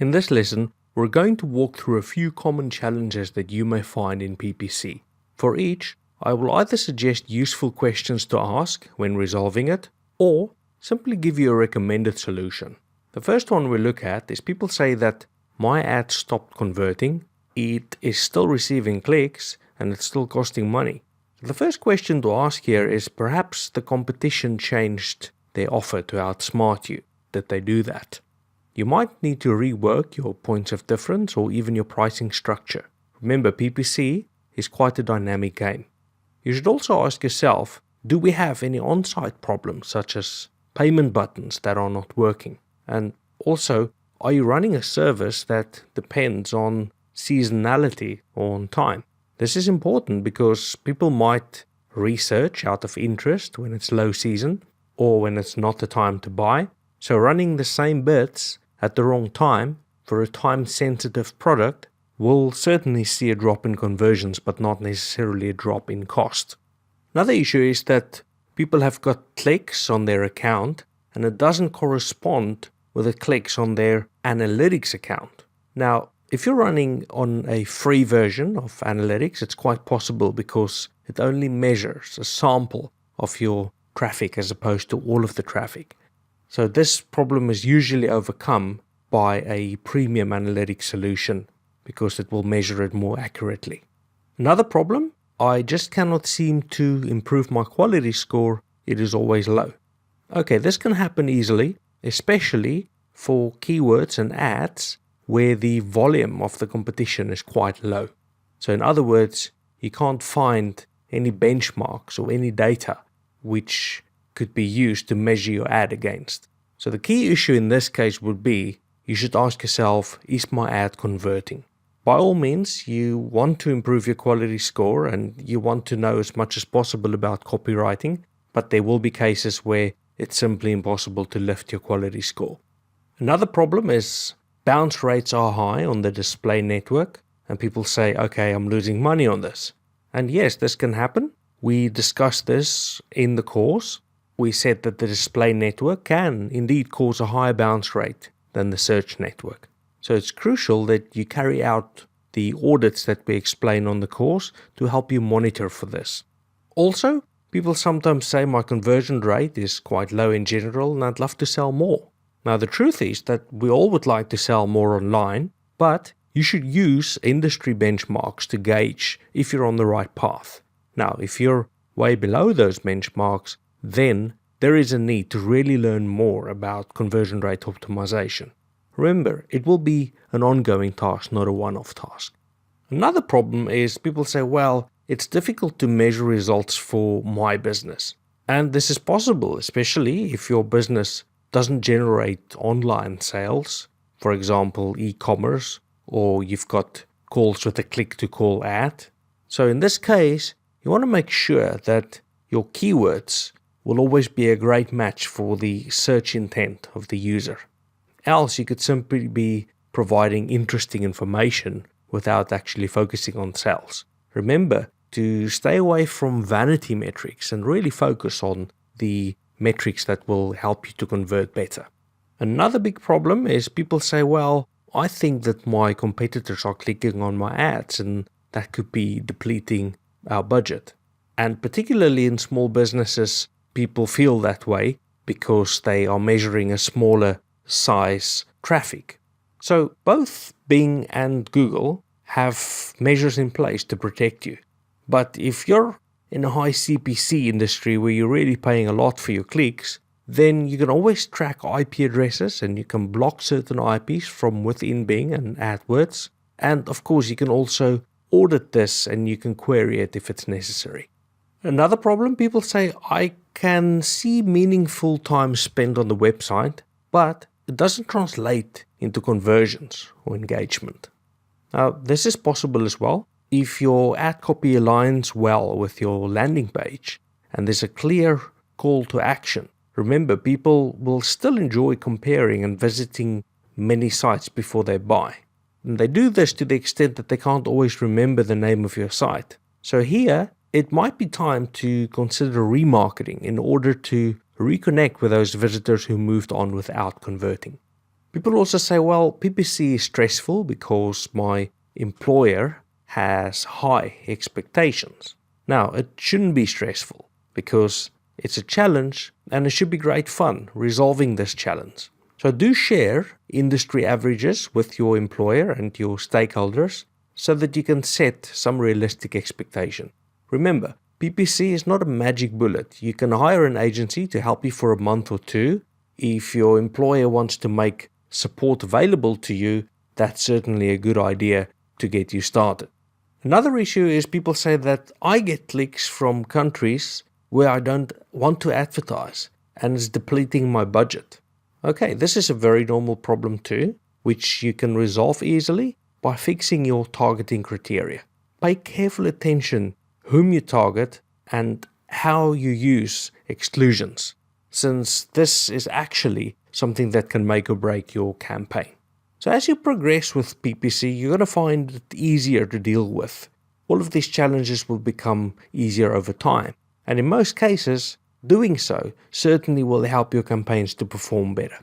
In this lesson, we're going to walk through a few common challenges that you may find in PPC. For each, I will either suggest useful questions to ask when resolving it, or simply give you a recommended solution. The first one we look at is people say that my ad stopped converting, it is still receiving clicks, and it's still costing money. The first question to ask here is perhaps the competition changed their offer to outsmart you. Did they do that? You might need to rework your points of difference or even your pricing structure. Remember, PPC is quite a dynamic game. You should also ask yourself, do we have any on-site problems such as payment buttons that are not working? And also, are you running a service that depends on seasonality or on time? This is important because people might research out of interest when it's low season or when it's not the time to buy. So running the same bits at the wrong time for a time-sensitive product will certainly see a drop in conversions, but not necessarily a drop in cost. Another issue is that people have got clicks on their account and it doesn't correspond with the clicks on their analytics account. Now, if you're running on a free version of analytics, it's quite possible because it only measures a sample of your traffic as opposed to all of the traffic. So this problem is usually overcome by a premium analytics solution because it will measure it more accurately. Another problem, I just cannot seem to improve my quality score. It is always low. Okay, this can happen easily, especially for keywords and ads where the volume of the competition is quite low. So in other words, you can't find any benchmarks or any data which could be used to measure your ad against. So the key issue in this case would be, you should ask yourself, is my ad converting? By all means, you want to improve your quality score and you want to know as much as possible about copywriting, but there will be cases where it's simply impossible to lift your quality score. Another problem is bounce rates are high on the display network and people say, okay, I'm losing money on this. And yes, this can happen. We discussed this in the course. We said that the display network can indeed cause a higher bounce rate than the search network. So it's crucial that you carry out the audits that we explain on the course to help you monitor for this. Also, people sometimes say my conversion rate is quite low in general and I'd love to sell more. Now the truth is that we all would like to sell more online, but you should use industry benchmarks to gauge if you're on the right path. Now, if you're way below those benchmarks, then there is a need to really learn more about conversion rate optimization. Remember, it will be an ongoing task, not a one-off task. Another problem is people say, well, it's difficult to measure results for my business. And this is possible, especially if your business doesn't generate online sales, for example, e-commerce, or you've got calls with a click-to-call ad. So in this case, you want to make sure that your keywords will always be a great match for the search intent of the user. Else you could simply be providing interesting information without actually focusing on sales. Remember to stay away from vanity metrics and really focus on the metrics that will help you to convert better. Another big problem is people say, well, I think that my competitors are clicking on my ads and that could be depleting our budget. And particularly in small businesses, people feel that way because they are measuring a smaller size traffic. So both Bing and Google have measures in place to protect you. But if you're in a high CPC industry where you're really paying a lot for your clicks, then you can always track IP addresses and you can block certain IPs from within Bing and AdWords. And of course, you can also audit this and you can query it if it's necessary. Another problem, people say, I can see meaningful time spent on the website, but it doesn't translate into conversions or engagement. Now, this is possible as well. If your ad copy aligns well with your landing page and there's a clear call to action, remember, people will still enjoy comparing and visiting many sites before they buy. And they do this to the extent that they can't always remember the name of your site. So here, it might be time to consider remarketing in order to reconnect with those visitors who moved on without converting. People also say, well, PPC is stressful because my employer has high expectations. Now, it shouldn't be stressful because it's a challenge and it should be great fun resolving this challenge. So do share industry averages with your employer and your stakeholders so that you can set some realistic expectation. Remember, PPC is not a magic bullet. You can hire an agency to help you for a month or two. If your employer wants to make support available to you, that's certainly a good idea to get you started. Another issue is people say that I get clicks from countries where I don't want to advertise and it's depleting my budget. Okay, this is a very normal problem too, which you can resolve easily by fixing your targeting criteria. Pay careful attention whom you target and how you use exclusions, since this is actually something that can make or break your campaign. So as you progress with PPC, you're going to find it easier to deal with. All of these challenges will become easier over time. And in most cases, doing so certainly will help your campaigns to perform better.